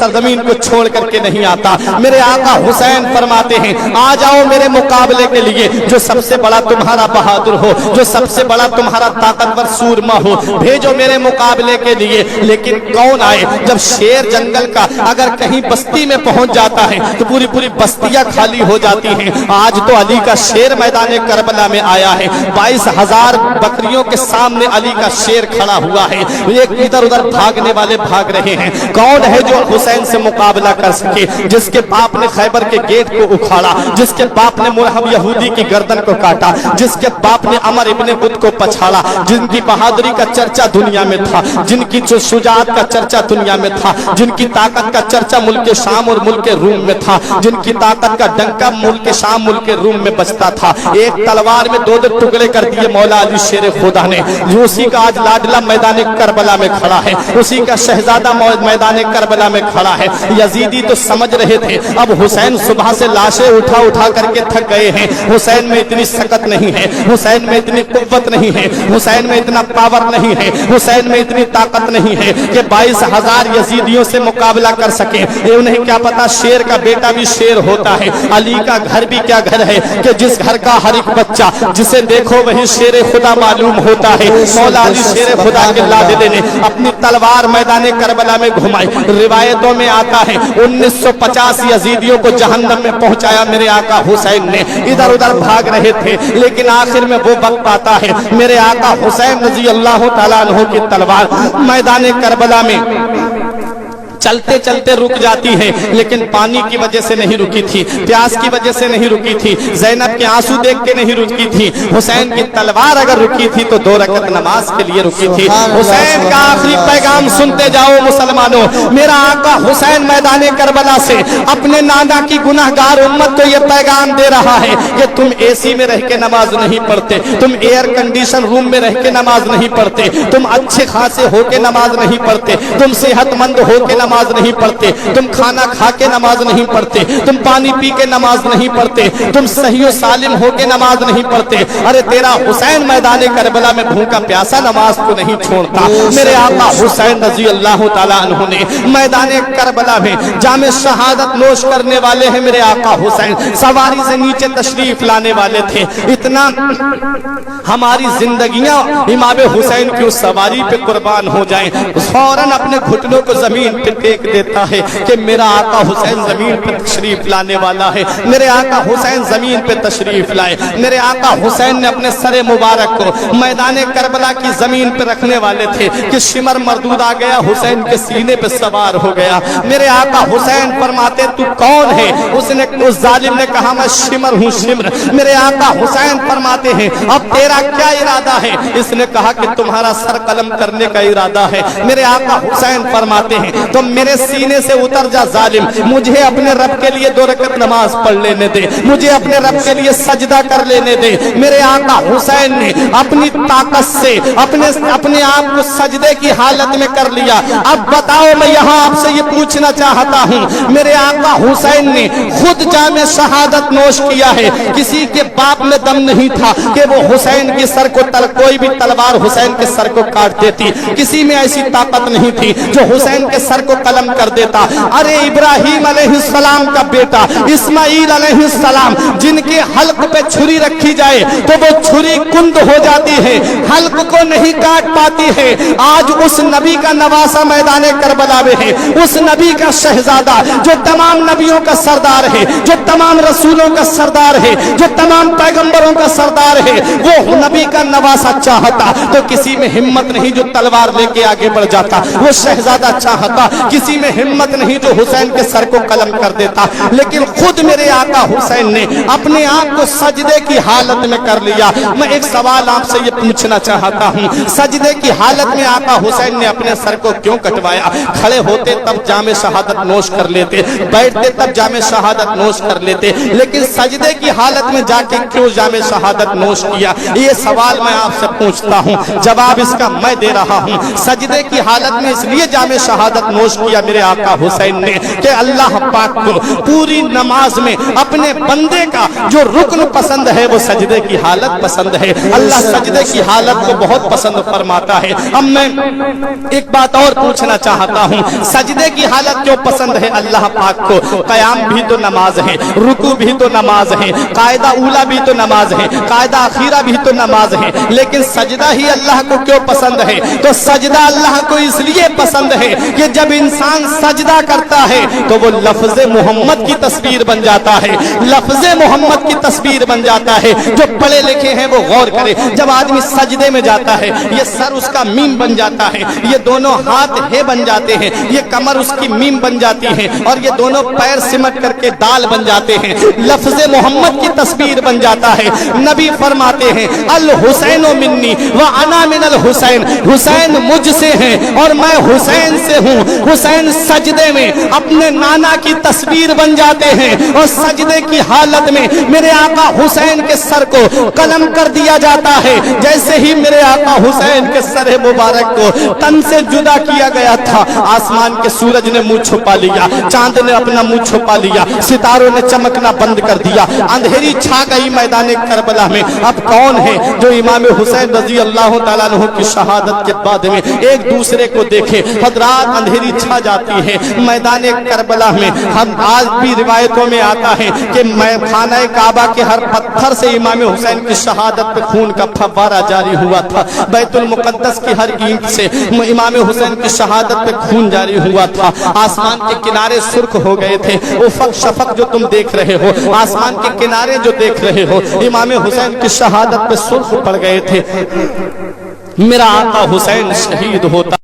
सरजमीन को छोड़ करके नहीं आता। मेरे आका हुसैन फरमाते हैं, आ जाओ मेरे मुकाबले के लिए, जो सबसे बड़ा तुम्हारा बहादुर हो, जो सबसे बड़ा तुम्हारा ताकतवर सूरमा हो, भेजो मेरे मुकाबले के लिए। लेकिन कौन आए? जब शेर जंगल का अगर कहीं बस्ती में पहुंच जाता है तो पूरी पूरी बस्तियां खाली हो जाती हैं। आज तो अली का शेर मैदान करबला में आया है। 22,000 बकरियों के सामने अली का शेर खड़ा हुआ है। एक इधर उधर भागने वाले भाग रहे हैं। कौन है जो हुसैन से मुकाबला कर सके? जिसके बाप ने खैबर के गेट को उखाड़ा, जिसके बाप ने मुरहब यहूदी की गर्दन को काटा, जिसके बाप ने अमर इब्ने बुद को पछाड़ा, जिनकी बहादुरी का चर्चा दुनिया में था, जिनकी शुजाअत का चर्चा दुनिया में था, जिनकी ताकत का चर्चा मुल्क शाम और मुल्क रूम में था, जिनकी ताकत का डंका मुल्क शाम मुल्क रूम में बजता था। एक तलवार में 2 टुकड़े कर दिए मौला अली शेर खुदा ने। उसी का आज लाडला मैदान करबला में खड़ा है, उसी का शहजादा मैदान करबला में खड़ा है। यजीदी तो समझ रहे थे अब हुसैन सुबह से लाशें उठा उठा करके थक गए हैं। हुसैन में इतनी सकत नहीं है, हुसैन में इतनी कुव्वत नहीं है, हुसैन में इतना पावर नहीं है, हुसैन में इतनी ताकत नहीं है कि 22,000 यजीदियों से मुकाबला कर सके। उन्हें क्या पता शेर का बेटा भी शेर होता है। अली का घर भी क्या घर है कि जिस घर का हर एक बच्चा जिसे देखो वही शेर खुदा मालूम होता है। मौला अली शेर खुदा के लादिले ने अपनी तलवार मैदान करबला में घुमाई। रिवायतों में आता है 1950 यजीदियों को जहन्नम में पहुंचाया मेरे आका हुसैन ने। इधर उधर भाग रहे थे, लेकिन आखिर में वो वक्त आता है मेरे आका हुसैन रजी अल्लाह तआला अन्हु की तलवार मैदान करबला में चलते चलते रुक जाती है, लेकिन पानी की वजह से नहीं रुकी थी, प्यास की वजह से नहीं रुकी थी, ज़ैनब के आंसू देख के नहीं रुकी थी। हुसैन की तलवार अगर रुकी थी तो 2 रकअत नमाज के लिए रुकी थी। हुसैन का आखिरी पैगाम सुनते जाओ मुसलमानों। मेरा आका हुसैन मैदान करबला से अपने नाना की गुनाहगार उम्मत को यह पैगाम दे रहा है कि तुम एसी में रह के नमाज नहीं पढ़ते, तुम एयर कंडीशन रूम में रह के नमाज नहीं पढ़ते, तुम अच्छे खासे होके नमाज नहीं पढ़ते, तुम सेहतमंद होके नमाज नहीं पढ़ते, तुम खाना खा के नमाज नहीं पढ़ते, तुम पानी पी के नमाज नहीं पढ़ते, तुम सही और सालिम होके नमाज नहीं पढ़ते। अरे तेरा हुसैन मैदान करबला में भूखा प्यासा नमाज को नहीं छोड़ता। मेरे आका हुसैन रजी अल्लाह तआला अन्हु ने मैदान करबला में जामे शहादत नोश करने वाले हैं। मेरे आका हुसैन सवारी से नीचे तशरीफ लाने वाले थे। इतना हमारी जिंदगियां इमाम हुसैन की उस सवारी पे कुर्बान हो जाएं, फौरन अपने घुटनों को जमीन पे टेक देता है कि मेरा आका हुसैन जमीन पे तशरीफ लाने वाला है। मेरे आका हुसैन जमीन पे तशरीफ लाए। मेरे आका हुसैन ने अपने सरे मुबारक को मैदान करबला की जमीन पे रखने वाले थे कि शिमर मरदूद आ गया, हुसैन के सीने पे सवार हो गया। मेरे आका हुसैन फरमाते तू कौन है? उसने उस जालिम ने कहा मैं शिमर हूँ, शिमर। मेरे आका हुसैन फरमाते हैं अब तेरा क्या इरादा है? इसने कहा कि तुम्हारा सर कलम करने का इरादा है। मेरे आका हुसैन फरमाते हैं तो मेरे सीने से उतर जा जालिम, मुझे अपने रब के लिए 2 रकअत नमाज पढ़ लेने दे, मुझे अपने रब के लिए सजदा कर लेने दे। मेरे आका हुसैन ने अपनी ताकत से अपने आप को सजदे की हालत में कर लिया। अब बताओ मैं यहाँ आपसे ये पूछना चाहता हूँ, मेरे आका हुसैन ने खुद जामे शहादत नोश किया है। किसी के बाप में दम नहीं था कि वो हुसैन के सर को कोई भी तलवार हुसैन के सर को काट देती। किसी में ऐसी ताकत नहीं थी जो हुसैन के सर को कलम कर देता। अरे इब्राहिम अलैहिस्सलाम का बेटा इस्माइल अलैहिस्सलाम जिनके हल्क पे छुरी रखी जाए तो वो छुरी कुंद हो जाती है, हल्क को नहीं काट पाती है। आज उस नबी का नवासा मैदान करबला में है, उस नबी का शहजादा जो तमाम नबियों का सरदार है, जो तमाम रसूलों का सरदार है, जो तमाम पैगंबरों का सरदार है, वो नबी का नवासा चाहता तो किसी में हिम्मत नहीं जो तलवार लेके आगे बढ़ जाता। वो शहजादा चाहता, किसी में हिम्मत नहीं जो हुसैन के सर को कलम कर देता। लेकिन खुद मेरे आका हुसैन ने अपने आप को सजदे की हालत में कर लिया। मैं एक सवाल आपसे ये पूछना चाहता हूँ, सजदे की हालत में आका हुसैन ने अपने सर को क्यों कटवाया? खड़े होते तब जामे शहादत नोश कर लेते, बैठते तब जामे शहादत नोश कर लेते, लेकिन सजदे की हालत में जाके क्यों जामे शहादत नोश किया? ये सवाल मैं आपसे पूछता हूँ, जवाब इसका मैं दे रहा हूँ। सजदे की हालत में इसलिए जामे शहादत नोश فراموش کیا میرے آقا حسین نے کہ اللہ پاک کو پوری نماز میں اپنے بندے کا جو رکن پسند ہے وہ سجدے کی حالت پسند ہے. اللہ سجدے کی حالت کو بہت پسند فرماتا ہے. اب میں ایک بات اور پوچھنا چاہتا ہوں, سجدے کی حالت کیوں پسند ہے اللہ پاک کو؟ قیام بھی تو نماز ہے, رکوع بھی تو نماز ہے, قاعدہ اولا بھی تو نماز ہے, قاعدہ اخیرہ بھی تو نماز ہے, لیکن سجدہ ہی اللہ کو کیوں پسند ہے؟ تو سجدہ اللہ کو اس لیے پسند ہے کہ جب انسان سجدہ کرتا ہے تو وہ لفظ محمد کی تصویر بن جاتا ہے, لفظ محمد کی تصویر بن جاتا ہے. جو پڑھے لکھے ہیں وہ غور کرے, جب آدمی سجدے میں جاتا ہے یہ سر اس کا میم بن جاتا ہے, یہ دونوں ہاتھ ہے بن جاتے ہیں, یہ کمر اس کی میم بن جاتی ہے, اور یہ دونوں پیر سمٹ کر کے دال بن جاتے ہیں, لفظ محمد کی تصویر بن جاتا ہے. نبی فرماتے ہیں الحسین منی وانا من الحسین, حسین مجھ سے ہیں اور میں حسین سے ہوں. حسین سجدے میں اپنے نانا کی تصویر بن جاتے ہیں, اور سجدے کی حالت میں میرے آقا حسین کے سر کو قلم کر دیا جاتا ہے. جیسے ہی میرے آقا حسین کے سر مبارک کو تن سے جدا کیا گیا تھا, آسمان کے سورج نے منہ چھپا لیا, چاند نے اپنا منہ چھپا لیا, ستاروں نے چمکنا بند کر دیا, اندھیری چھا گئی میدان کربلا میں. اب کون ہے جو امام حسین رضی اللہ تعالیٰ عنہ کی شہادت کے بعد میں ایک دوسرے کو دیکھے؟ حضرات اندھیری چھا جاتی ہے میدان کربلا میں. ہم آج بھی روایتوں میں آتا ہے کہ خانہ کعبہ کے ہر پتھر سے امام حسین کی شہادت پہ خون کا فوارہ جاری ہوا تھا, بیت المقدس کی ہر اینٹ سے امام حسین کی شہادت پہ خون جاری ہوا تھا. آسمان کے کنارے سرخ ہو گئے تھے, افق شفق جو تم دیکھ رہے ہو, آسمان کے کنارے جو دیکھ رہے ہو, امام حسین کی شہادت پہ سرخ پڑ گئے تھے. میرا آقا حسین شہید ہوتا